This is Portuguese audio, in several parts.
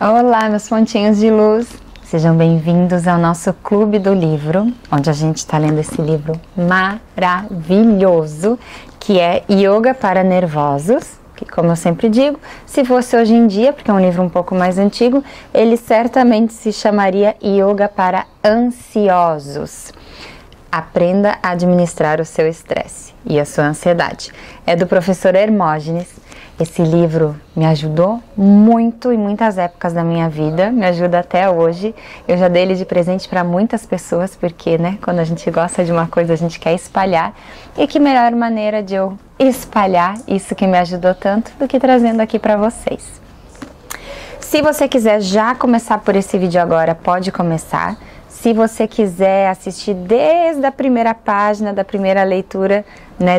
Olá, meus pontinhos de luz. Sejam bem-vindos ao nosso Clube do Livro, onde a gente está lendo esse livro maravilhoso, que é Yoga para Nervosos, que, como eu sempre digo, se fosse hoje em dia, porque é um livro um pouco mais antigo, ele certamente se chamaria Yoga para Ansiosos. Aprenda a administrar o seu estresse e a sua ansiedade. É do professor Hermógenes. Esse livro me ajudou muito em muitas épocas da minha vida, me ajuda até hoje. Eu já dei ele de presente para muitas pessoas, porque, quando a gente gosta de uma coisa, a gente quer espalhar. E que melhor maneira de eu espalhar isso que me ajudou tanto do que trazendo aqui para vocês. Se você quiser já começar por esse vídeo agora, pode começar. Se você quiser assistir desde a primeira página, da primeira leitura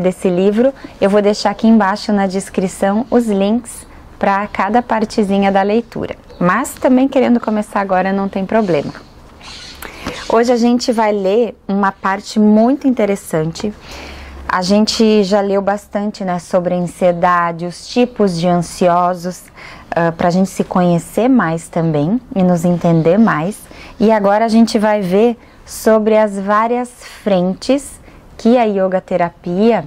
desse livro, eu vou deixar aqui embaixo na descrição os links para cada partezinha da leitura. Mas também querendo começar agora não tem problema. Hoje a gente vai ler uma parte muito interessante. A gente já leu bastante sobre a ansiedade, os tipos de ansiosos, para a gente se conhecer mais também e nos entender mais. E agora a gente vai ver sobre as várias frentes que a yoga terapia,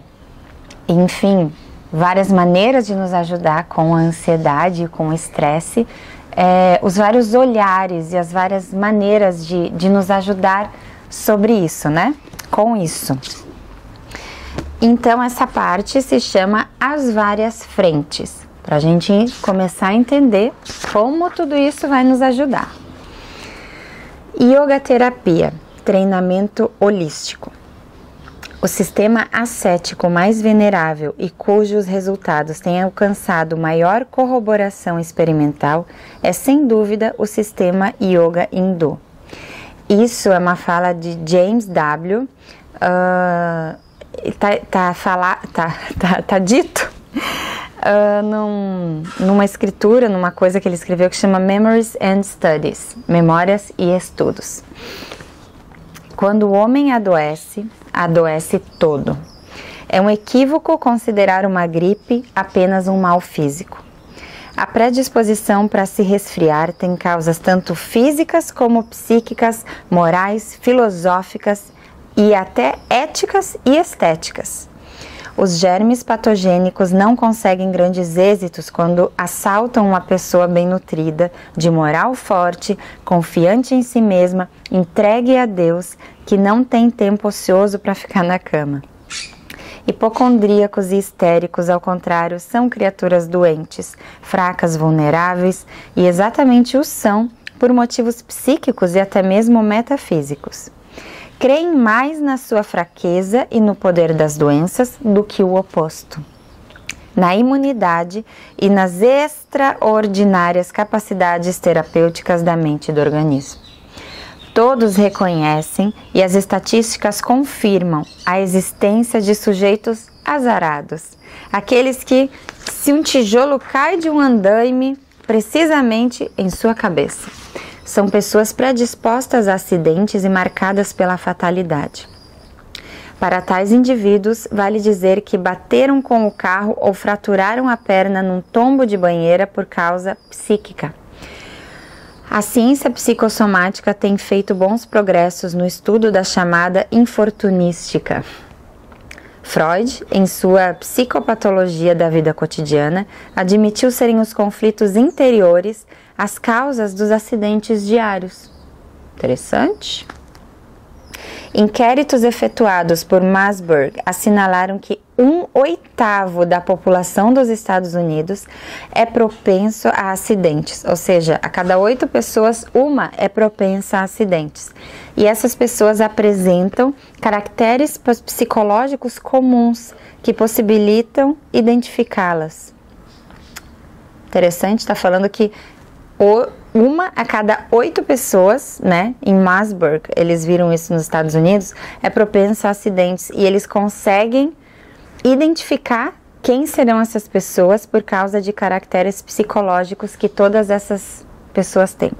enfim, várias maneiras de nos ajudar com a ansiedade e com o estresse, os vários olhares e as várias maneiras de nos ajudar sobre isso, com isso. Então essa parte se chama As Várias Frentes, para a gente começar a entender como tudo isso vai nos ajudar. Yoga terapia, treinamento holístico. O sistema ascético mais venerável e cujos resultados têm alcançado maior corroboração experimental é, sem dúvida, o sistema Yoga Hindu. Isso é uma fala de James W. Tá dito numa escritura, numa coisa que ele escreveu que chama Memories and Studies, Memórias e Estudos. Quando o homem adoece, adoece todo. É um equívoco considerar uma gripe apenas um mal físico. A predisposição para se resfriar tem causas tanto físicas como psíquicas, morais, filosóficas e até éticas e estéticas. Os germes patogênicos não conseguem grandes êxitos quando assaltam uma pessoa bem nutrida, de moral forte, confiante em si mesma, entregue a Deus, que não tem tempo ocioso para ficar na cama. Hipocondríacos e histéricos, ao contrário, são criaturas doentes, fracas, vulneráveis, e exatamente o são por motivos psíquicos e até mesmo metafísicos. Creem mais na sua fraqueza e no poder das doenças do que o oposto, na imunidade e nas extraordinárias capacidades terapêuticas da mente e do organismo. Todos reconhecem e as estatísticas confirmam a existência de sujeitos azarados, aqueles que, se um tijolo cai de um andaime, precisamente em sua cabeça, são pessoas predispostas a acidentes e marcadas pela fatalidade. Para tais indivíduos, vale dizer que bateram com o carro ou fraturaram a perna num tombo de banheira por causa psíquica. A ciência psicossomática tem feito bons progressos no estudo da chamada infortunística. Freud, em sua Psicopatologia da Vida Cotidiana, admitiu serem os conflitos interiores as causas dos acidentes diários. Interessante? Inquéritos efetuados por Masburg assinalaram que 1/8 da população dos Estados Unidos é propenso a acidentes, ou seja, a cada 8 pessoas, uma é propensa a acidentes. E essas pessoas apresentam caracteres psicológicos comuns que possibilitam identificá-las. Interessante, está falando que uma a cada 8 pessoas, em Masburg, eles viram isso nos Estados Unidos, é propensa a acidentes, e eles conseguem identificar quem serão essas pessoas por causa de caracteres psicológicos que todas essas pessoas têm.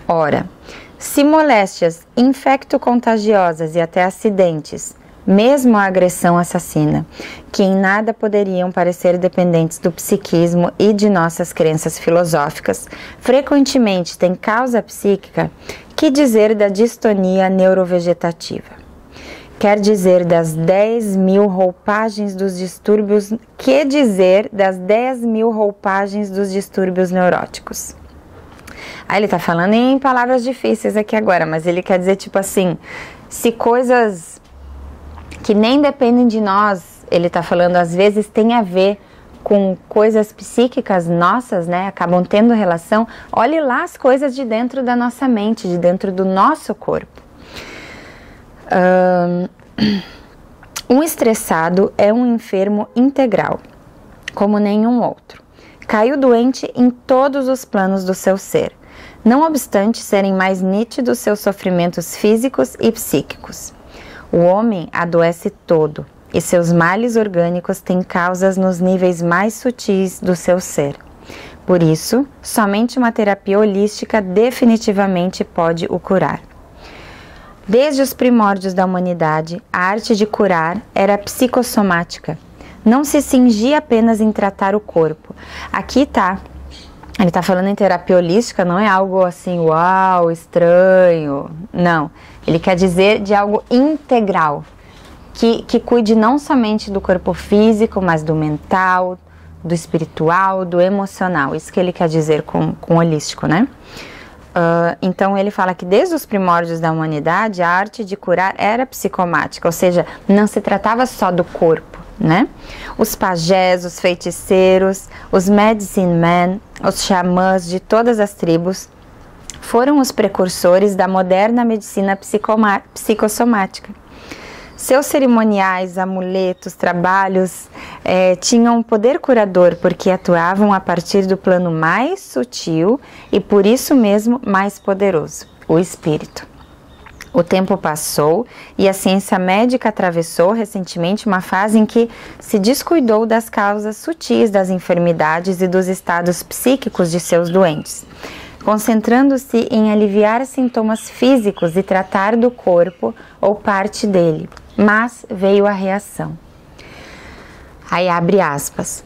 Ora, se moléstias infecto-contagiosas e até acidentes mesmo a agressão assassina, que em nada poderiam parecer dependentes do psiquismo e de nossas crenças filosóficas, frequentemente têm causa psíquica, que dizer da distonia neurovegetativa? Quer dizer das 10.000 roupagens dos distúrbios, que dizer das 10.000 roupagens dos distúrbios neuróticos? Aí ele tá falando em palavras difíceis aqui agora, mas ele quer dizer tipo assim, se coisas que nem dependem de nós, ele tá falando às vezes tem a ver com coisas psíquicas nossas, né, acabam tendo relação, olhe lá as coisas de dentro da nossa mente, de dentro do nosso corpo. Um estressado é um enfermo integral, como nenhum outro. Caiu doente em todos os planos do seu ser, não obstante serem mais nítidos seus sofrimentos físicos e psíquicos. O homem adoece todo, e seus males orgânicos têm causas nos níveis mais sutis do seu ser. Por isso, somente uma terapia holística definitivamente pode o curar. Desde os primórdios da humanidade, a arte de curar era psicossomática. Não se cingia apenas em tratar o corpo. Aqui tá. Ele está falando em terapia holística, não é algo assim, uau, estranho. Não. Ele quer dizer de algo integral, que cuide não somente do corpo físico, mas do mental, do espiritual, do emocional. Isso que ele quer dizer com holístico, né? Então ele fala que desde os primórdios da humanidade a arte de curar era psicomática, ou seja, não se tratava só do corpo, né? Os pajés, os feiticeiros, os medicine men, os xamãs de todas as tribos foram os precursores da moderna medicina psicossomática. Seus cerimoniais, amuletos, trabalhos tinham um poder curador porque atuavam a partir do plano mais sutil e por isso mesmo mais poderoso, o espírito. O tempo passou e a ciência médica atravessou recentemente uma fase em que se descuidou das causas sutis das enfermidades e dos estados psíquicos de seus doentes, concentrando-se em aliviar sintomas físicos e tratar do corpo ou parte dele. Mas veio a reação. Aí abre aspas.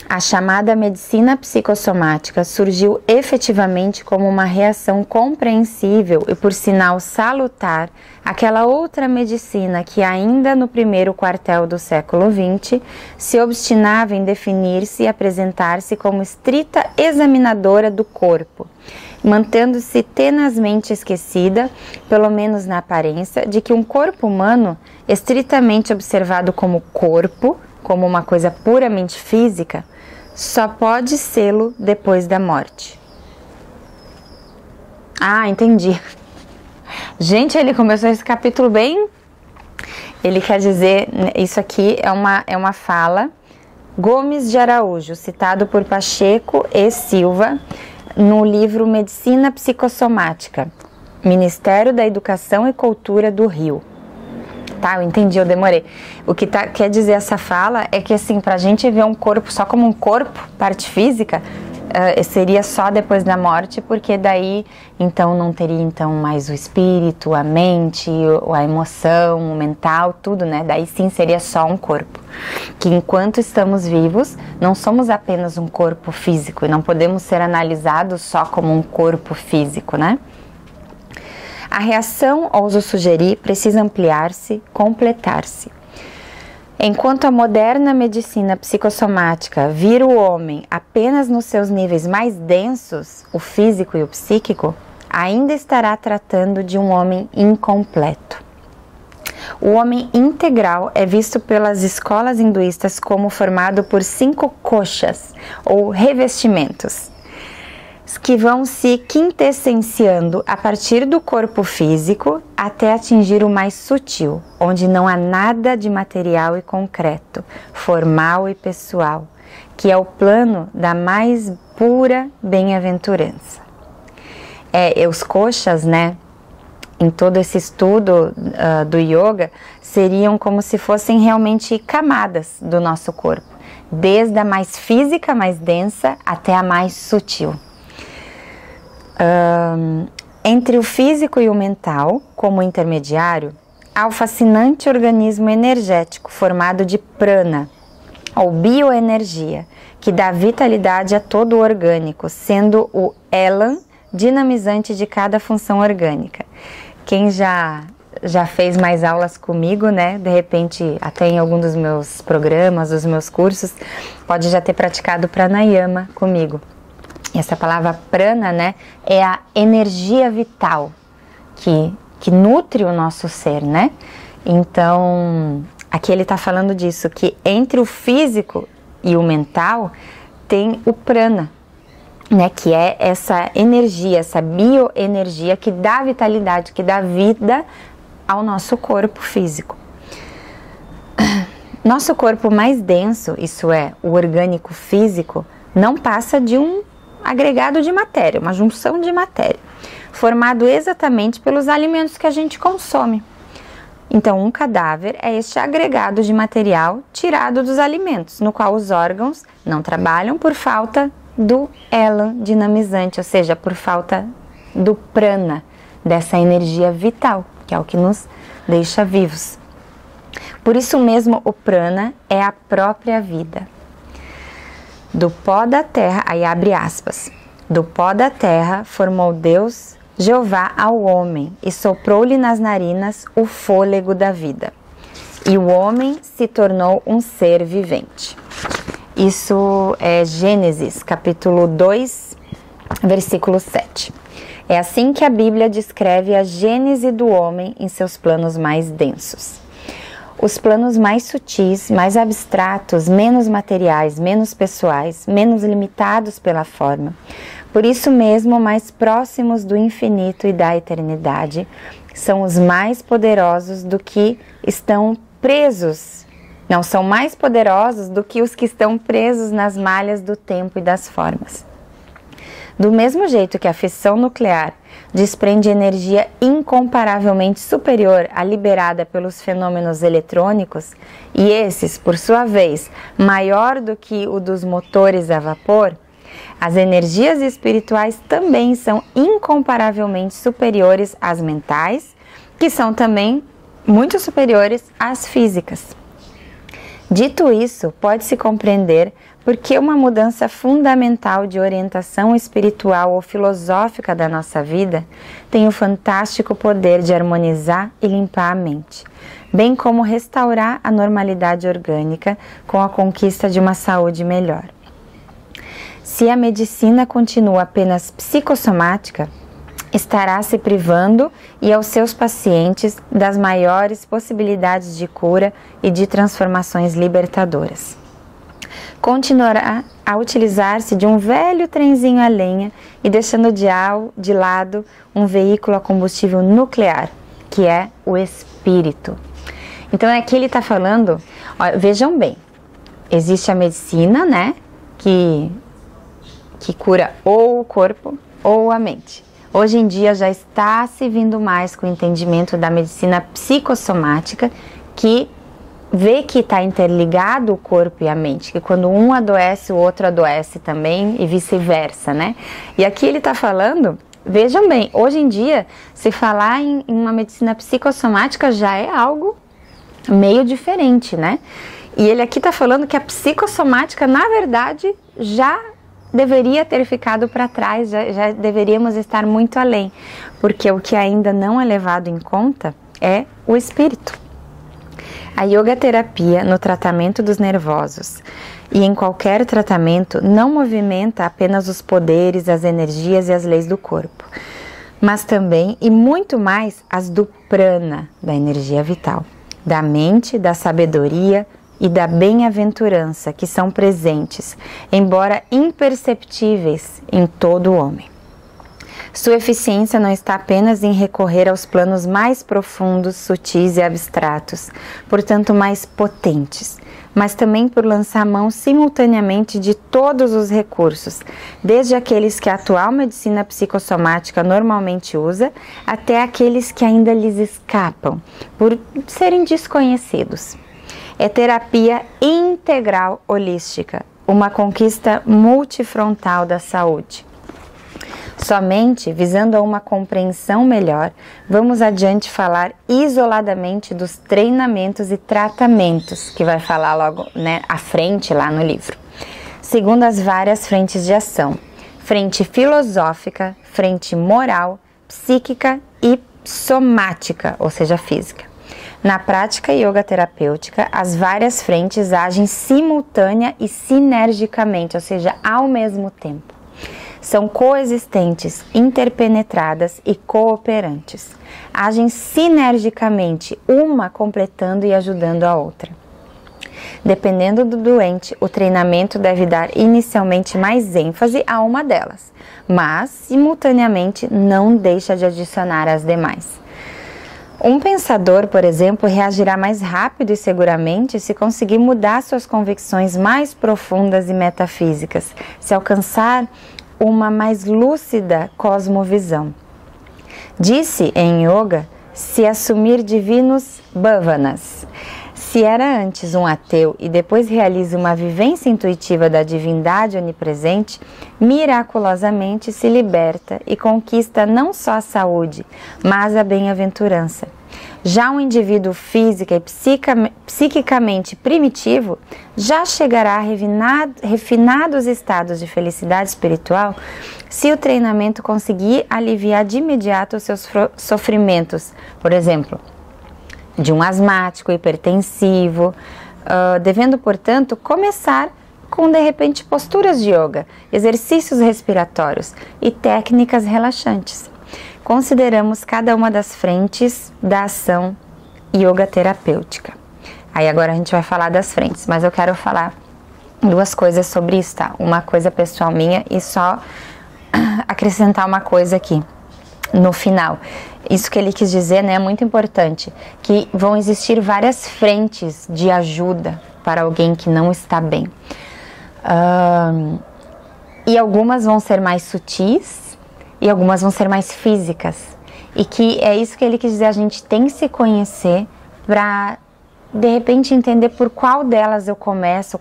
A chamada medicina psicossomática surgiu efetivamente como uma reação compreensível e por sinal salutar àquela outra medicina que ainda no primeiro quartel do século XX se obstinava em definir-se e apresentar-se como estrita examinadora do corpo, mantendo-se tenazmente esquecida, pelo menos na aparência, de que um corpo humano, estritamente observado como corpo, como uma coisa puramente física, só pode sê-lo depois da morte. Ah, entendi. Gente, ele começou esse capítulo bem... Ele quer dizer, isso aqui é uma fala, Gomes de Araújo, citado por Pacheco e Silva, no livro Medicina Psicossomática, Ministério da Educação e Cultura do Rio. Tá, eu entendi, eu demorei. O que quer dizer essa fala é que, assim, pra gente ver um corpo só como um corpo, parte física, seria só depois da morte, porque daí, então, não teria, então, mais o espírito, a mente, a emoção, o mental, tudo, né? Daí sim seria só um corpo. Que enquanto estamos vivos, não somos apenas um corpo físico, e não podemos ser analisados só como um corpo físico, né? A reação, ouso sugerir, precisa ampliar-se, completar-se. Enquanto a moderna medicina psicossomática vira o homem apenas nos seus níveis mais densos, o físico e o psíquico, ainda estará tratando de um homem incompleto. O homem integral é visto pelas escolas hinduístas como formado por 5 koshas, ou revestimentos, que vão se quintessenciando a partir do corpo físico até atingir o mais sutil, onde não há nada de material e concreto, formal e pessoal, que é o plano da mais pura bem-aventurança. Os koshas, né, em todo esse estudo do yoga, seriam como se fossem realmente camadas do nosso corpo, desde a mais física, mais densa, até a mais sutil. Entre o físico e o mental, como intermediário, ao fascinante organismo energético formado de prana, ou bioenergia, que dá vitalidade a todo o orgânico, sendo o elan dinamizante de cada função orgânica. Quem já fez mais aulas comigo, né? De repente, até em algum dos meus programas, dos meus cursos, pode já ter praticado pranayama comigo. E essa palavra prana, né? É a energia vital que nutre o nosso ser, né? Então, aqui ele está falando disso, que entre o físico e o mental tem o prana, né? Que é essa energia, essa bioenergia que dá vitalidade, que dá vida ao nosso corpo físico. Nosso corpo mais denso, isso é, o orgânico físico, não passa de um agregado de matéria, uma junção de matéria, formado exatamente pelos alimentos que a gente consome. Então, um cadáver é este agregado de material tirado dos alimentos, no qual os órgãos não trabalham por falta do elan dinamizante, ou seja, por falta do prana, dessa energia vital, que é o que nos deixa vivos. Por isso mesmo, o prana é a própria vida. Do pó da terra, aí abre aspas, do pó da terra formou Deus, Jeová, ao homem e soprou-lhe nas narinas o fôlego da vida. E o homem se tornou um ser vivente. Isso é Gênesis, capítulo 2, versículo 7. É assim que a Bíblia descreve a gênese do homem em seus planos mais densos. Os planos mais sutis, mais abstratos, menos materiais, menos pessoais, menos limitados pela forma. Por isso mesmo, mais próximos do infinito e da eternidade, são os mais poderosos do que estão presos. Não, são mais poderosos do que os que estão presos nas malhas do tempo e das formas. Do mesmo jeito que a fissão nuclear desprende energia incomparavelmente superior à liberada pelos fenômenos eletrônicos, e esses, por sua vez, maior do que o dos motores a vapor, as energias espirituais também são incomparavelmente superiores às mentais, que são também muito superiores às físicas. Dito isso, pode-se compreender por que uma mudança fundamental de orientação espiritual ou filosófica da nossa vida tem o fantástico poder de harmonizar e limpar a mente, bem como restaurar a normalidade orgânica com a conquista de uma saúde melhor. Se a medicina continua apenas psicossomática, estará se privando e aos seus pacientes das maiores possibilidades de cura e de transformações libertadoras. Continuará a utilizar-se de um velho trenzinho a lenha e deixando de lado um veículo a combustível nuclear, que é o espírito. Então aqui ele está falando, ó, vejam bem, existe a medicina, né, que cura ou o corpo ou a mente. Hoje em dia já está se vindo mais com o entendimento da medicina psicossomática, que vê que está interligado o corpo e a mente, que quando um adoece, o outro adoece também e vice-versa, né? E aqui ele está falando, vejam bem, hoje em dia, se falar em uma medicina psicossomática já é algo meio diferente, né? E ele aqui está falando que a psicossomática, na verdade, já deveria ter ficado para trás, já deveríamos estar muito além, porque o que ainda não é levado em conta é o espírito. A yoga terapia no tratamento dos nervosos e em qualquer tratamento não movimenta apenas os poderes, as energias e as leis do corpo, mas também e muito mais as do prana, da energia vital, da mente, da sabedoria e da bem-aventurança que são presentes, embora imperceptíveis em todo o homem. Sua eficiência não está apenas em recorrer aos planos mais profundos, sutis e abstratos, portanto mais potentes, mas também por lançar mão simultaneamente de todos os recursos, desde aqueles que a atual medicina psicossomática normalmente usa, até aqueles que ainda lhes escapam, por serem desconhecidos. É terapia integral holística, uma conquista multifrontal da saúde. Somente visando a uma compreensão melhor, vamos adiante falar isoladamente dos treinamentos e tratamentos, que vai falar logo, né, à frente lá no livro, segundo as várias frentes de ação: frente filosófica, frente moral, psíquica e somática, ou seja, física. Na prática yoga terapêutica, as várias frentes agem simultânea e sinergicamente, ou seja, ao mesmo tempo. São coexistentes, interpenetradas e cooperantes. Agem sinergicamente, uma completando e ajudando a outra. Dependendo do doente, o treinamento deve dar inicialmente mais ênfase a uma delas, mas, simultaneamente, não deixa de adicionar as demais. Um pensador, por exemplo, reagirá mais rápido e seguramente se conseguir mudar suas convicções mais profundas e metafísicas, se alcançar uma mais lúcida cosmovisão. Disse em yoga, se assumir divinos bhavanas. Se era antes um ateu e depois realiza uma vivência intuitiva da divindade onipresente, miraculosamente se liberta e conquista não só a saúde, mas a bem-aventurança. Já um indivíduo física e psiquicamente primitivo já chegará a refinados estados de felicidade espiritual se o treinamento conseguir aliviar de imediato os seus sofrimentos, por exemplo, de um asmático, hipertensivo, devendo, portanto, começar com, de repente, posturas de yoga, exercícios respiratórios e técnicas relaxantes. Consideramos cada uma das frentes da ação yoga terapêutica. Aí agora a gente vai falar das frentes, mas eu quero falar duas coisas sobre isso, tá? Uma coisa pessoal minha e só acrescentar uma coisa aqui no final. Isso que ele quis dizer, né, é muito importante, que vão existir várias frentes de ajuda para alguém que não está bem. E algumas vão ser mais sutis e algumas vão ser mais físicas. E que é isso que ele quis dizer, a gente tem que se conhecer para, de repente, entender por qual delas eu começo,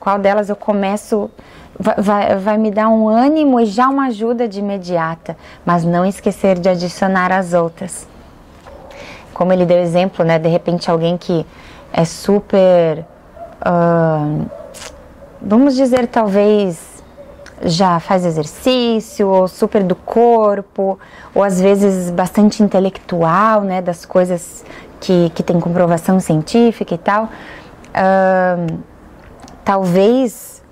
vai me dar um ânimo e já uma ajuda de imediata, mas não esquecer de adicionar as outras. Como ele deu exemplo, né, de repente alguém que é super, vamos dizer, talvez já faz exercício, ou super do corpo, ou às vezes bastante intelectual, né, das coisas que tem comprovação científica e tal, talvez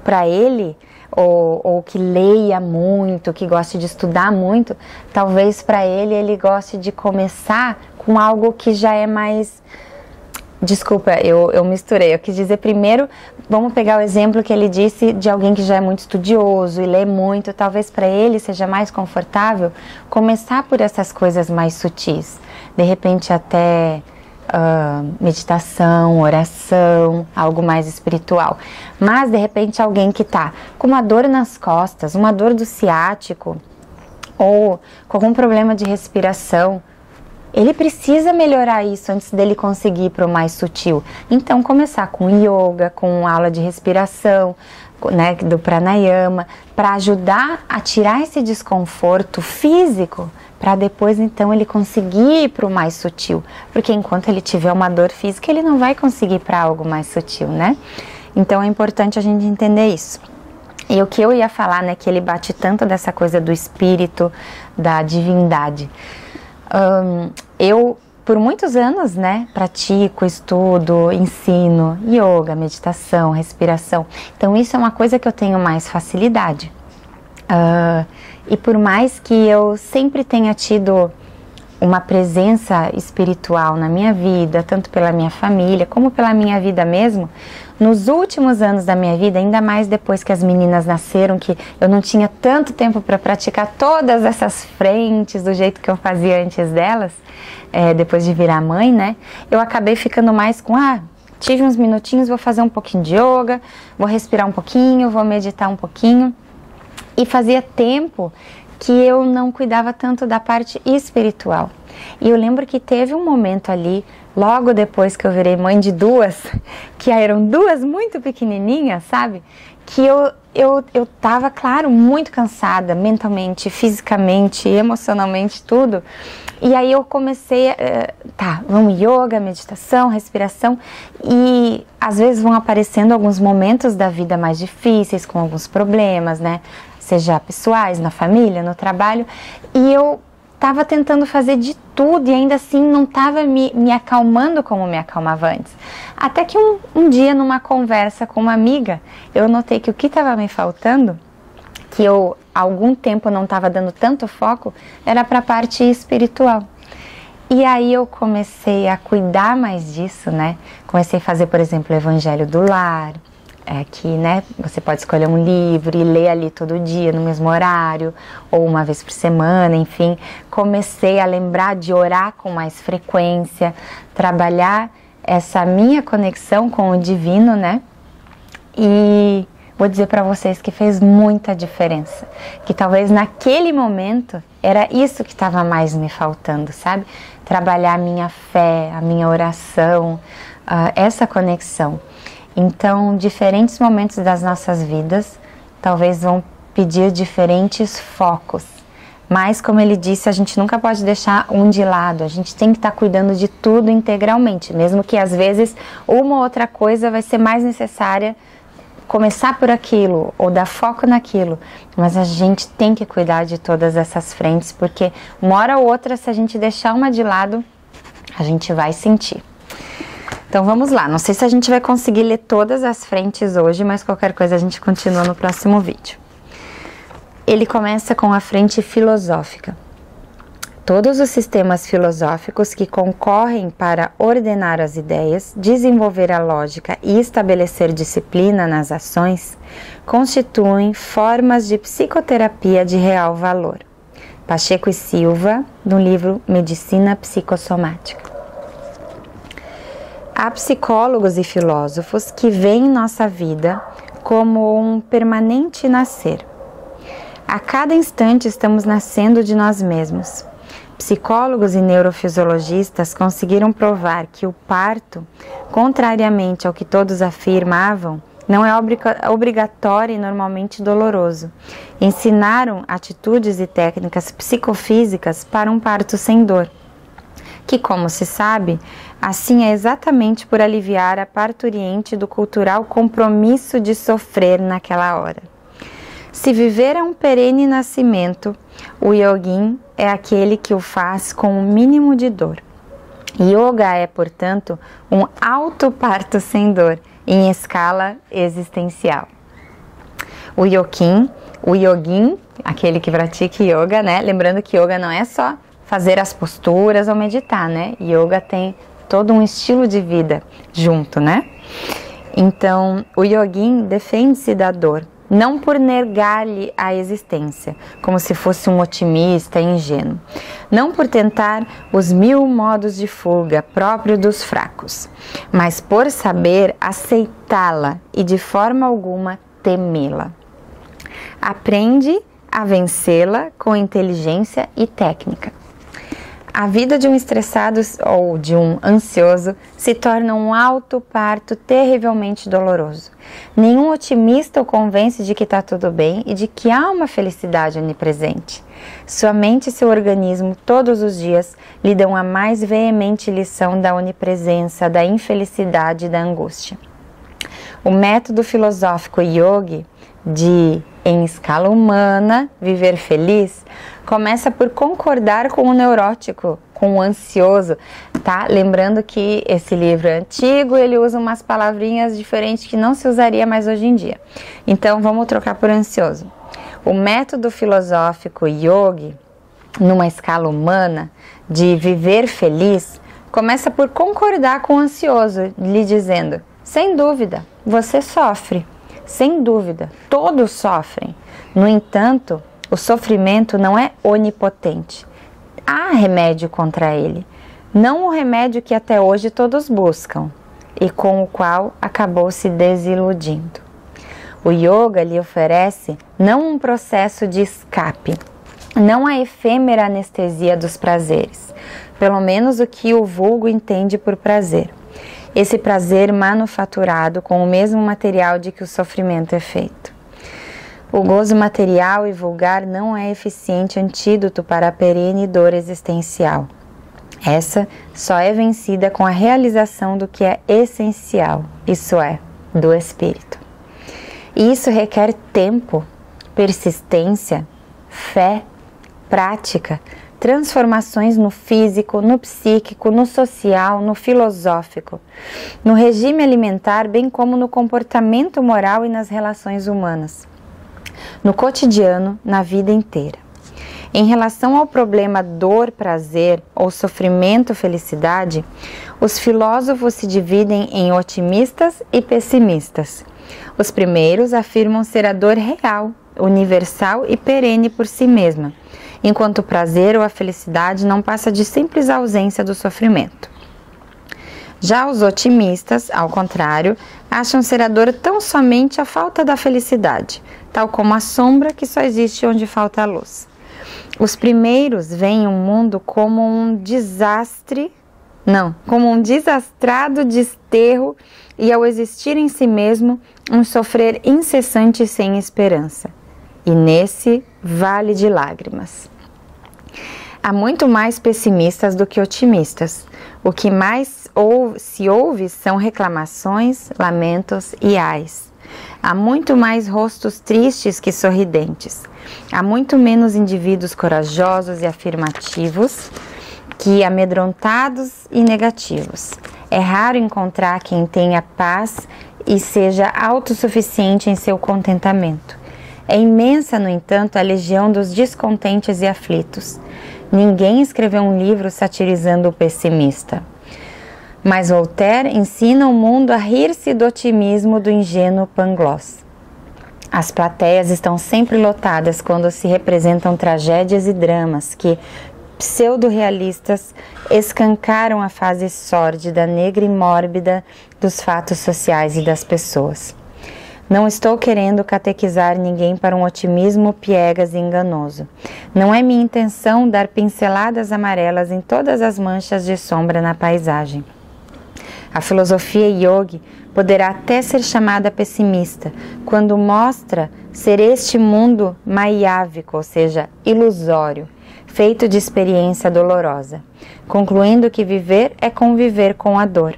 para ele, ou que leia muito, que goste de estudar muito, talvez para ele goste de começar com algo que já é mais... Desculpa, eu misturei. Eu quis dizer primeiro, vamos pegar o exemplo que ele disse de alguém que já é muito estudioso e lê muito. Talvez para ele seja mais confortável começar por essas coisas mais sutis. De repente até meditação, oração, algo mais espiritual. Mas de repente alguém que está com uma dor nas costas, uma dor do ciático ou com algum problema de respiração, ele precisa melhorar isso antes dele conseguir ir para o mais sutil. Então, começar com yoga, com aula de respiração, né, do pranayama, para ajudar a tirar esse desconforto físico, para depois, então, ele conseguir ir para o mais sutil. Porque enquanto ele tiver uma dor física, ele não vai conseguir ir para algo mais sutil, né? Então, é importante a gente entender isso. E o que eu ia falar, né, que ele bate tanto dessa coisa do espírito, da divindade. Eu, por muitos anos, né, pratico, estudo, ensino yoga, meditação, respiração. Então, isso é uma coisa que eu tenho mais facilidade. E por mais que eu sempre tenha tido uma presença espiritual na minha vida, tanto pela minha família como pela minha vida mesmo, nos últimos anos da minha vida, ainda mais depois que as meninas nasceram, que eu não tinha tanto tempo para praticar todas essas frentes do jeito que eu fazia antes delas, depois de virar mãe, né? Eu acabei ficando mais com, tive uns minutinhos, vou fazer um pouquinho de yoga, vou respirar um pouquinho, vou meditar um pouquinho. E fazia tempo que eu não cuidava tanto da parte espiritual. E eu lembro que teve um momento ali, logo depois que eu virei mãe de duas, que eram duas muito pequenininhas, sabe? Que eu tava, claro, muito cansada, mentalmente, fisicamente, emocionalmente, tudo. E aí eu comecei, vamos yoga, meditação, respiração, e às vezes vão aparecendo alguns momentos da vida mais difíceis, com alguns problemas, né? Seja pessoais, na família, no trabalho, e eu estava tentando fazer de tudo e ainda assim não estava me acalmando como me acalmava antes. Até que um dia, numa conversa com uma amiga, eu notei que o que estava me faltando, que eu há algum tempo não estava dando tanto foco, era para a parte espiritual. E aí eu comecei a cuidar mais disso, né? Comecei a fazer, por exemplo, o Evangelho do Lar, que, né, você pode escolher um livro e ler ali todo dia no mesmo horário, ou uma vez por semana, enfim. Comecei a lembrar de orar com mais frequência, trabalhar essa minha conexão com o divino, né? E vou dizer para vocês que fez muita diferença, que talvez naquele momento era isso que estava mais me faltando, sabe? Trabalhar a minha fé, a minha oração, essa conexão. Então, diferentes momentos das nossas vidas talvez vão pedir diferentes focos. Mas, como ele disse, a gente nunca pode deixar um de lado. A gente tem que estar cuidando de tudo integralmente. Mesmo que, às vezes, uma ou outra coisa vai ser mais necessária começar por aquilo ou dar foco naquilo. Mas a gente tem que cuidar de todas essas frentes, porque uma hora ou outra, se a gente deixar uma de lado, a gente vai sentir. Então vamos lá, não sei se a gente vai conseguir ler todas as frentes hoje, mas qualquer coisa a gente continua no próximo vídeo. Ele começa com a frente filosófica. Todos os sistemas filosóficos que concorrem para ordenar as ideias, desenvolver a lógica e estabelecer disciplina nas ações, constituem formas de psicoterapia de real valor. Pacheco e Silva, no livro Medicina Psicossomática. Há psicólogos e filósofos que veem nossa vida como um permanente nascer. A cada instante estamos nascendo de nós mesmos. Psicólogos e neurofisiologistas conseguiram provar que o parto, contrariamente ao que todos afirmavam, não é obrigatório e normalmente doloroso. Ensinaram atitudes e técnicas psicofísicas para um parto sem dor, que, como se sabe, assim é exatamente por aliviar a parturiente do cultural compromisso de sofrer naquela hora. Se viver é um perene nascimento, o yogin é aquele que o faz com o mínimo de dor. Yoga é, portanto, um autoparto sem dor, em escala existencial. O yogin, aquele que pratica yoga, né? Lembrando que yoga não é só fazer as posturas ou meditar, né? Yoga tem todo um estilo de vida junto, né? Então, o yogin defende-se da dor, não por negar-lhe a existência, como se fosse um otimista ingênuo, não por tentar os 1000 modos de fuga próprio dos fracos, mas por saber aceitá-la e de forma alguma temê-la. Aprende a vencê-la com inteligência e técnica. A vida de um estressado ou de um ansioso se torna um autoparto terrivelmente doloroso. Nenhum otimista o convence de que está tudo bem e de que há uma felicidade onipresente. Sua mente e seu organismo todos os dias lhe dão a mais veemente lição da onipresença, da infelicidade e da angústia. O método filosófico yogi de, em escala humana, viver feliz, começa por concordar com o neurótico, com o ansioso, tá? Lembrando que esse livro é antigo, ele usa umas palavrinhas diferentes que não se usaria mais hoje em dia. Então, vamos trocar por ansioso. O método filosófico yogi, numa escala humana, de viver feliz, começa por concordar com o ansioso, lhe dizendo, sem dúvida, você sofre. Sem dúvida, todos sofrem. No entanto, o sofrimento não é onipotente. Há remédio contra ele. Não o remédio que até hoje todos buscam e com o qual acabou se desiludindo. O yoga lhe oferece não um processo de escape, não a efêmera anestesia dos prazeres, pelo menos o que o vulgo entende por prazer. Esse prazer manufaturado com o mesmo material de que o sofrimento é feito. O gozo material e vulgar não é eficiente antídoto para a perene dor existencial. Essa só é vencida com a realização do que é essencial, isso é, do espírito. E isso requer tempo, persistência, fé, prática, transformações no físico, no psíquico, no social, no filosófico, no regime alimentar, bem como no comportamento moral e nas relações humanas, no cotidiano, na vida inteira. Em relação ao problema dor-prazer ou sofrimento-felicidade, os filósofos se dividem em otimistas e pessimistas. Os primeiros afirmam ser a dor real, universal e perene por si mesma, enquanto o prazer ou a felicidade não passa de simples ausência do sofrimento. Já os otimistas, ao contrário, acham ser a dor tão somente a falta da felicidade, tal como a sombra que só existe onde falta a luz. Os primeiros veem o mundo como um desastrado desterro e, ao existir em si mesmo, um sofrer incessante e sem esperança. E nesse vale de lágrimas. Há muito mais pessimistas do que otimistas. O que mais se ouve são reclamações, lamentos e ais. Há muito mais rostos tristes que sorridentes. Há muito menos indivíduos corajosos e afirmativos que amedrontados e negativos. É raro encontrar quem tenha paz e seja autossuficiente em seu contentamento. É imensa, no entanto, a legião dos descontentes e aflitos. Ninguém escreveu um livro satirizando o pessimista. Mas Voltaire ensina o mundo a rir-se do otimismo do ingênuo Pangloss. As plateias estão sempre lotadas quando se representam tragédias e dramas que pseudo-realistas escancaram a fase sórdida, negra e mórbida dos fatos sociais e das pessoas. Não estou querendo catequizar ninguém para um otimismo piegas e enganoso. Não é minha intenção dar pinceladas amarelas em todas as manchas de sombra na paisagem. A filosofia yogi poderá até ser chamada pessimista, quando mostra ser este mundo maiávico, ou seja, ilusório, feito de experiência dolorosa, concluindo que viver é conviver com a dor.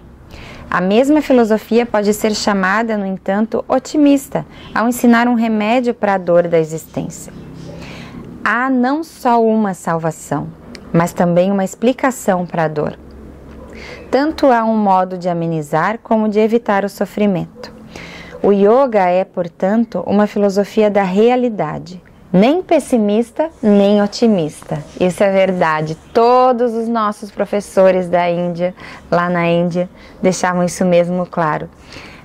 A mesma filosofia pode ser chamada, no entanto, otimista, ao ensinar um remédio para a dor da existência. Há não só uma salvação, mas também uma explicação para a dor. Tanto há um modo de amenizar como de evitar o sofrimento. O yoga é, portanto, uma filosofia da realidade, nem pessimista, nem otimista. Isso é verdade. Todos os nossos professores da Índia, lá na Índia, deixavam isso mesmo claro.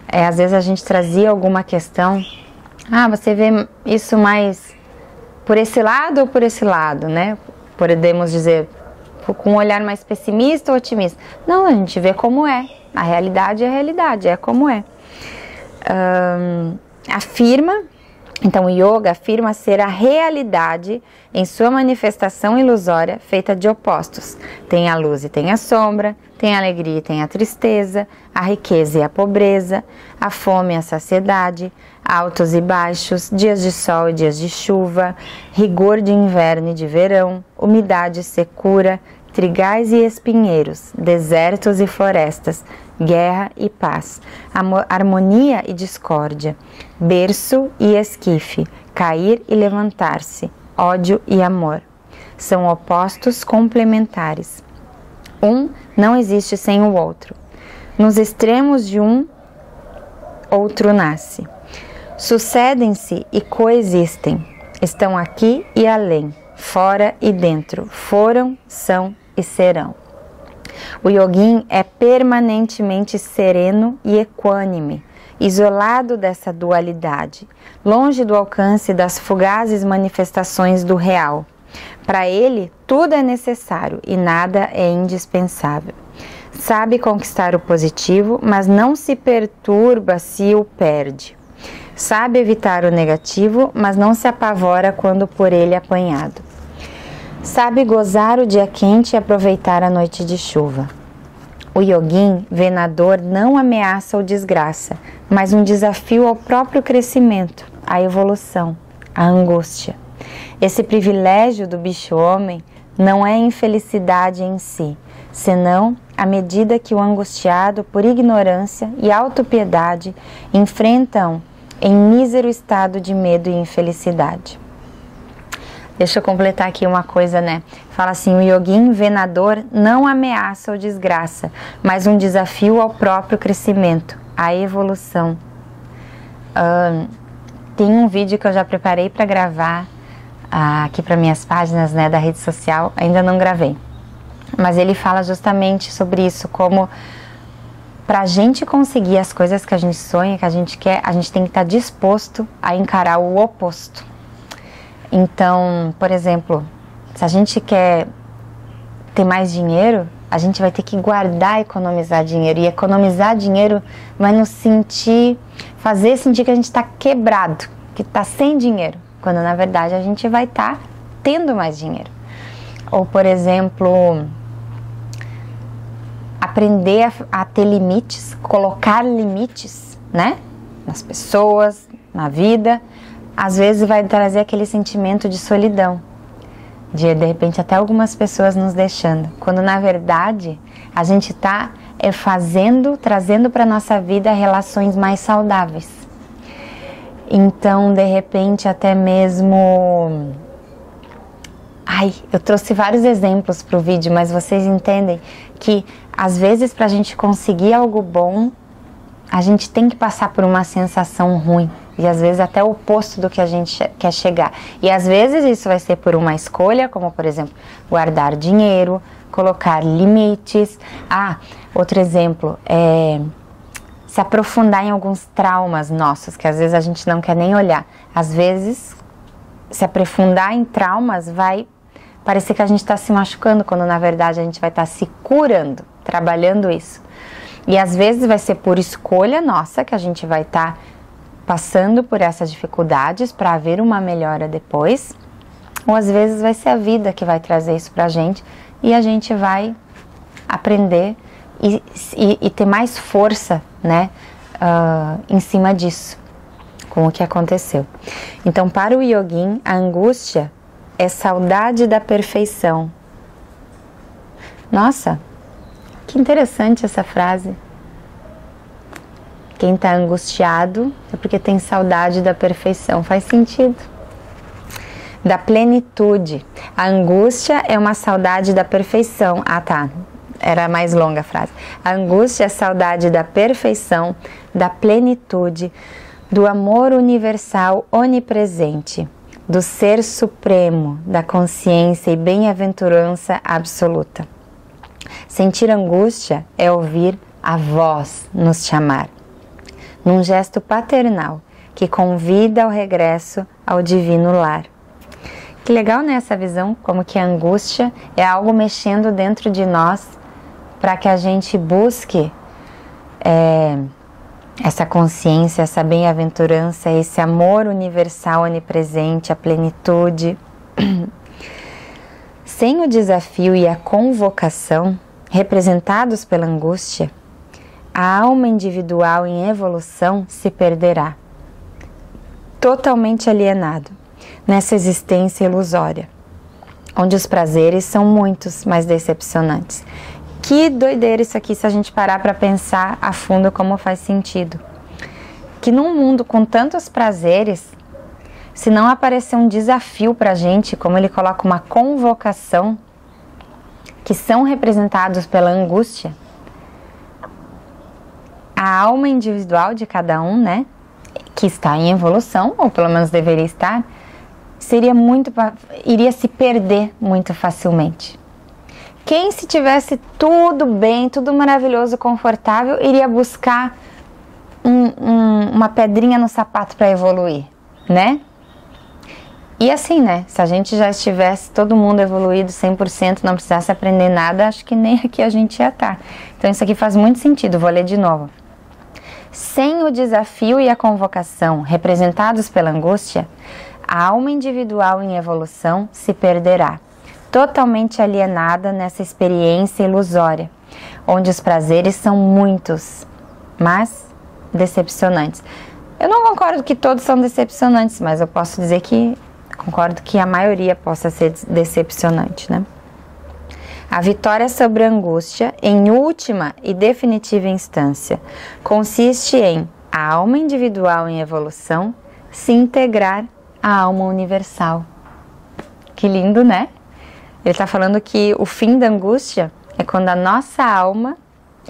Às vezes a gente trazia alguma questão, você vê isso mais por esse lado ou por esse lado, né? Podemos dizer, com um olhar mais pessimista ou otimista. Não, a gente vê como é. A realidade é a realidade, é como é. Então o yoga afirma ser a realidade em sua manifestação ilusória, feita de opostos. Tem a luz e tem a sombra, tem a alegria e tem a tristeza, a riqueza e a pobreza, a fome e a saciedade, altos e baixos, dias de sol e dias de chuva, rigor de inverno e de verão, umidade e secura, trigais e espinheiros, desertos e florestas, guerra e paz, harmonia e discórdia, berço e esquife, cair e levantar-se, ódio e amor. São opostos complementares. Um não existe sem o outro. Nos extremos de um, outro nasce. Sucedem-se e coexistem. Estão aqui e além, fora e dentro, foram, são e serão. O yogin é permanentemente sereno e equânime, isolado dessa dualidade, longe do alcance das fugazes manifestações do real. Para ele, tudo é necessário e nada é indispensável. Sabe conquistar o positivo, mas não se perturba se o perde. Sabe evitar o negativo, mas não se apavora quando por ele apanhado. Sabe gozar o dia quente e aproveitar a noite de chuva. O yogin, vê na dor, não ameaça ou desgraça, mas um desafio ao próprio crescimento, à evolução, à angústia. Esse privilégio do bicho-homem não é infelicidade em si, senão à medida que o angustiado, por ignorância e autopiedade, enfrentam em mísero estado de medo e infelicidade. Deixa eu completar aqui uma coisa, né? Fala assim, o yogin vê na dor não ameaça ou desgraça, mas um desafio ao próprio crescimento, à evolução. Tem um vídeo que eu já preparei para gravar aqui para minhas páginas, né, da rede social, ainda não gravei. Mas ele fala justamente sobre isso, como para a gente conseguir as coisas que a gente sonha, que a gente quer, a gente tem que estar disposto a encarar o oposto. Então, por exemplo, se a gente quer ter mais dinheiro, a gente vai ter que guardar, economizar dinheiro. E economizar dinheiro vai nos fazer sentir que a gente está quebrado, que está sem dinheiro, quando na verdade a gente vai estar tendo mais dinheiro. Ou, por exemplo, aprender a ter limites, colocar limites, né? Nas pessoas, na vida. Às vezes vai trazer aquele sentimento de solidão, de repente até algumas pessoas nos deixando, quando na verdade a gente está trazendo para a nossa vida relações mais saudáveis. Então, de repente, até mesmo... eu trouxe vários exemplos para o vídeo, mas vocês entendem que às vezes para a gente conseguir algo bom, a gente tem que passar por uma sensação ruim. E às vezes até o oposto do que a gente quer chegar. E às vezes isso vai ser por uma escolha, como por exemplo, guardar dinheiro, colocar limites. Outro exemplo é se aprofundar em alguns traumas nossos, que às vezes a gente não quer nem olhar. Às vezes, se aprofundar em traumas vai parecer que a gente está se machucando, quando na verdade a gente vai estar se curando, trabalhando isso. E às vezes vai ser por escolha nossa que a gente vai estar passando por essas dificuldades para haver uma melhora depois, ou às vezes vai ser a vida que vai trazer isso para a gente e a gente vai aprender e ter mais força, né, em cima disso, com o que aconteceu. Então, para o yogin, a angústia é saudade da perfeição. Nossa, que interessante essa frase. Quem está angustiado é porque tem saudade da perfeição. Faz sentido. Da plenitude. A angústia é uma saudade da perfeição. Era mais longa a frase. A angústia é saudade da perfeição, da plenitude, do amor universal onipresente, do ser supremo, da consciência e bem-aventurança absoluta. Sentir angústia é ouvir a voz nos chamar, num gesto paternal que convida ao regresso ao divino lar. Que legal, né, essa visão, como que a angústia é algo mexendo dentro de nós para que a gente busque essa consciência, essa bem-aventurança, esse amor universal onipresente, a plenitude. Sem o desafio e a convocação, representados pela angústia, a alma individual em evolução se perderá, totalmente alienado nessa existência ilusória, onde os prazeres são muitos, mas decepcionantes. Que doideira isso aqui, se a gente parar para pensar a fundo como faz sentido. Que num mundo com tantos prazeres, se não aparecer um desafio para a gente, como ele coloca uma convocação, que são representados pela angústia, a alma individual de cada um, né, que está em evolução, ou pelo menos deveria estar, iria se perder muito facilmente. Quem, se tivesse tudo bem, tudo maravilhoso, confortável, iria buscar uma pedrinha no sapato para evoluir, né? E assim, né? Se a gente já estivesse todo mundo evoluído 100%, não precisasse aprender nada, acho que nem aqui a gente ia estar. Então isso aqui faz muito sentido, vou ler de novo. Sem o desafio e a convocação representados pela angústia, a alma individual em evolução se perderá, totalmente alienada nessa experiência ilusória, onde os prazeres são muitos, mas decepcionantes. Eu não concordo que todos são decepcionantes, mas eu posso dizer que concordo que a maioria possa ser decepcionante, né? A vitória sobre a angústia, em última e definitiva instância, consiste em a alma individual em evolução se integrar à alma universal. Que lindo, né? Ele está falando que o fim da angústia é quando a nossa alma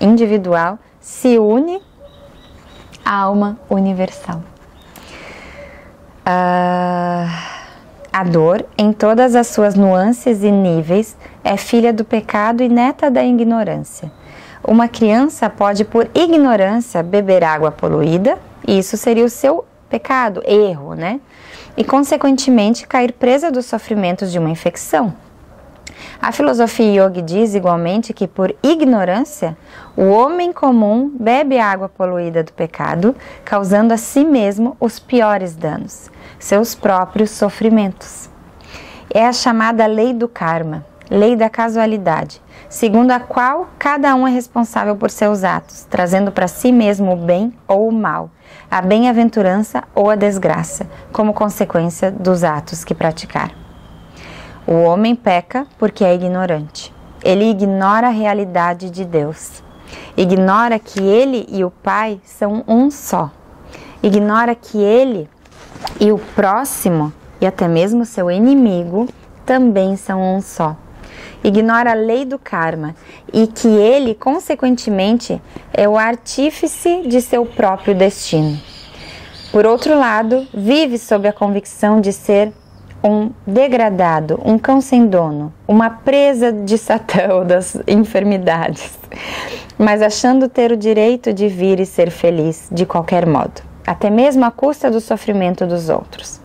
individual se une à alma universal. A dor, em todas as suas nuances e níveis, é filha do pecado e neta da ignorância. Uma criança pode, por ignorância, beber água poluída, e isso seria o seu pecado, erro, né? E, consequentemente, cair presa dos sofrimentos de uma infecção. A filosofia yogi diz, igualmente, que, por ignorância, o homem comum bebe a água poluída do pecado, causando a si mesmo os piores danos, seus próprios sofrimentos. É a chamada lei do karma, lei da casualidade, segundo a qual cada um é responsável por seus atos, trazendo para si mesmo o bem ou o mal, a bem-aventurança ou a desgraça, como consequência dos atos que praticar. O homem peca porque é ignorante. Ele ignora a realidade de Deus. Ignora que ele e o Pai são um só. Ignora que ele e o próximo, e até mesmo seu inimigo, também são um só. Ignora a lei do karma e que ele, consequentemente, é o artífice de seu próprio destino. Por outro lado, vive sob a convicção de ser um degradado, um cão sem dono, uma presa de Satã ou das enfermidades, mas achando ter o direito de vir e ser feliz de qualquer modo, até mesmo à custa do sofrimento dos outros.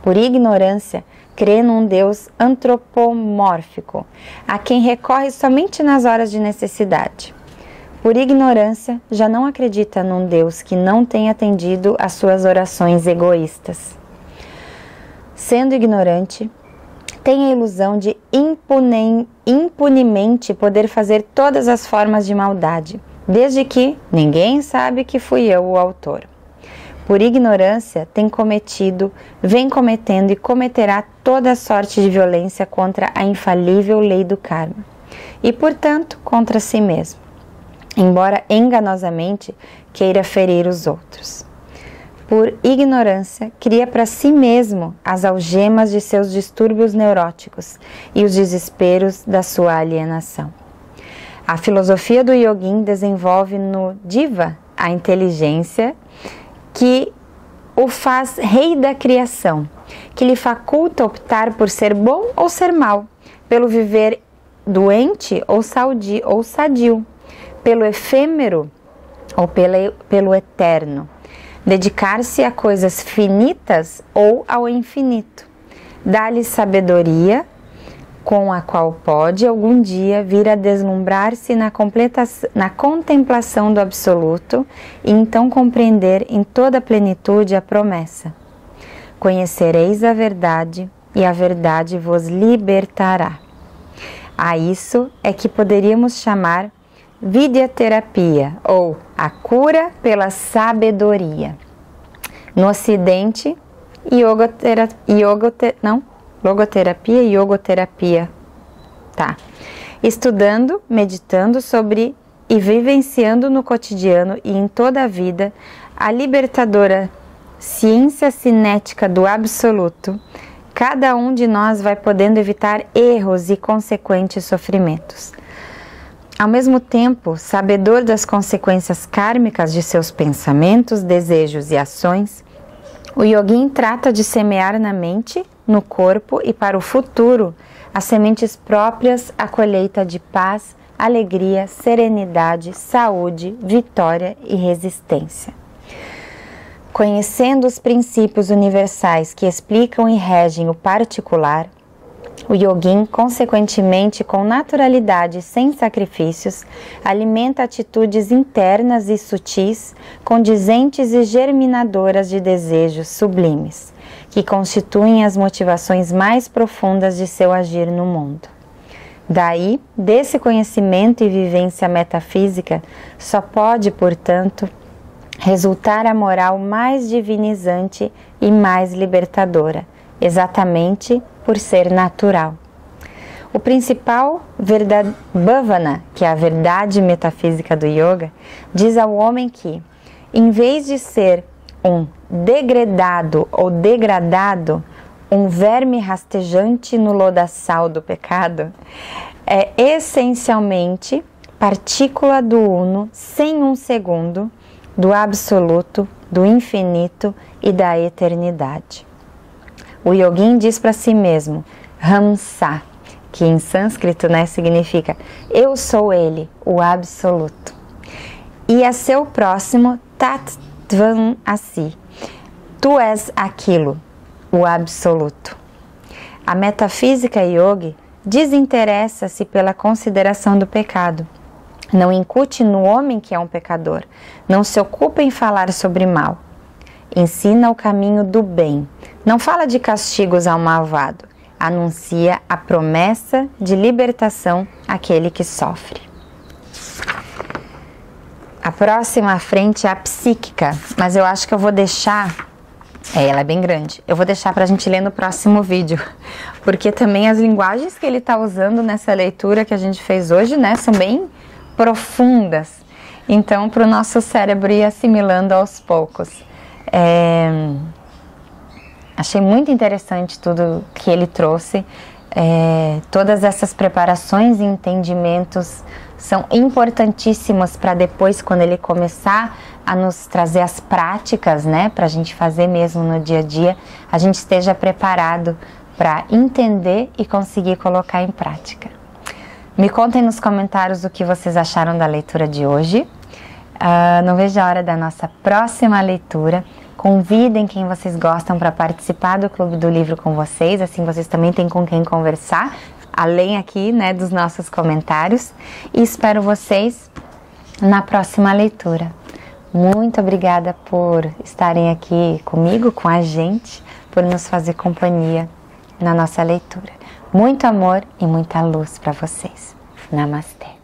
Por ignorância, crê num Deus antropomórfico, a quem recorre somente nas horas de necessidade. Por ignorância, já não acredita num Deus que não tem atendido às suas orações egoístas. Sendo ignorante, tem a ilusão de impunemente poder fazer todas as formas de maldade, desde que ninguém sabe que fui eu o autor. Por ignorância, vem cometendo e cometerá toda sorte de violência contra a infalível lei do karma, e, portanto, contra si mesmo, embora enganosamente queira ferir os outros. Por ignorância, cria para si mesmo as algemas de seus distúrbios neuróticos e os desesperos da sua alienação. A filosofia do Yogin desenvolve no Diva a inteligência que o faz rei da criação, que lhe faculta optar por ser bom ou ser mau, pelo viver doente ou sadio, pelo efêmero ou pelo eterno, dedicar-se a coisas finitas ou ao infinito. Dá-lhe sabedoria, com a qual pode algum dia vir a deslumbrar-se na contemplação do absoluto e então compreender em toda a plenitude a promessa: conhecereis a verdade e a verdade vos libertará. A isso é que poderíamos chamar Vidyaterapia, ou a cura pela sabedoria. No Ocidente, logoterapia e yogoterapia. Tá. Estudando, meditando sobre e vivenciando no cotidiano e em toda a vida a libertadora ciência cinética do absoluto, cada um de nós vai podendo evitar erros e consequentes sofrimentos. Ao mesmo tempo, sabedor das consequências kármicas de seus pensamentos, desejos e ações, o Yogin trata de semear na mente, no corpo e para o futuro as sementes próprias à colheita de paz, alegria, serenidade, saúde, vitória e resistência. Conhecendo os princípios universais que explicam e regem o particular, O yogin, consequentemente, com naturalidade e sem sacrifícios, alimenta atitudes internas e sutis, condizentes e germinadoras de desejos sublimes, que constituem as motivações mais profundas de seu agir no mundo. Daí, desse conhecimento e vivência metafísica, só pode, portanto, resultar a moral mais divinizante e mais libertadora, exatamente por ser natural. O principal bhavana, que é a verdade metafísica do yoga, diz ao homem que, em vez de ser um degradado ou degradado, um verme rastejante no lodaçal do pecado, é essencialmente partícula do uno, sem um segundo, do absoluto, do infinito e da eternidade. O yogin diz para si mesmo, Hamsa, que em sânscrito, significa eu sou ele, o absoluto. E a seu próximo, Tat Tvam Asi, tu és aquilo, o absoluto. A metafísica yogi desinteressa-se pela consideração do pecado. Não incute no homem que é um pecador, não se ocupa em falar sobre mal. Ensina o caminho do bem, não fala de castigos ao malvado, anuncia a promessa de libertação àquele que sofre. A próxima frente é a psíquica, mas eu acho que eu vou deixar, ela é bem grande, eu vou deixar para a gente ler no próximo vídeo, porque também as linguagens que ele está usando nessa leitura que a gente fez hoje, são bem profundas, então para o nosso cérebro ir assimilando aos poucos. Achei muito interessante tudo que ele trouxe, todas essas preparações e entendimentos são importantíssimos para depois, quando ele começar a nos trazer as práticas, para a gente fazer mesmo no dia a dia, a gente esteja preparado para entender e conseguir colocar em prática. Me contem nos comentários o que vocês acharam da leitura de hoje. Não vejo a hora da nossa próxima leitura. Convidem quem vocês gostam para participar do Clube do Livro com vocês, assim vocês também têm com quem conversar, além aqui, dos nossos comentários. E espero vocês na próxima leitura. Muito obrigada por estarem aqui comigo, com a gente, por nos fazer companhia na nossa leitura. Muito amor e muita luz para vocês. Namastê.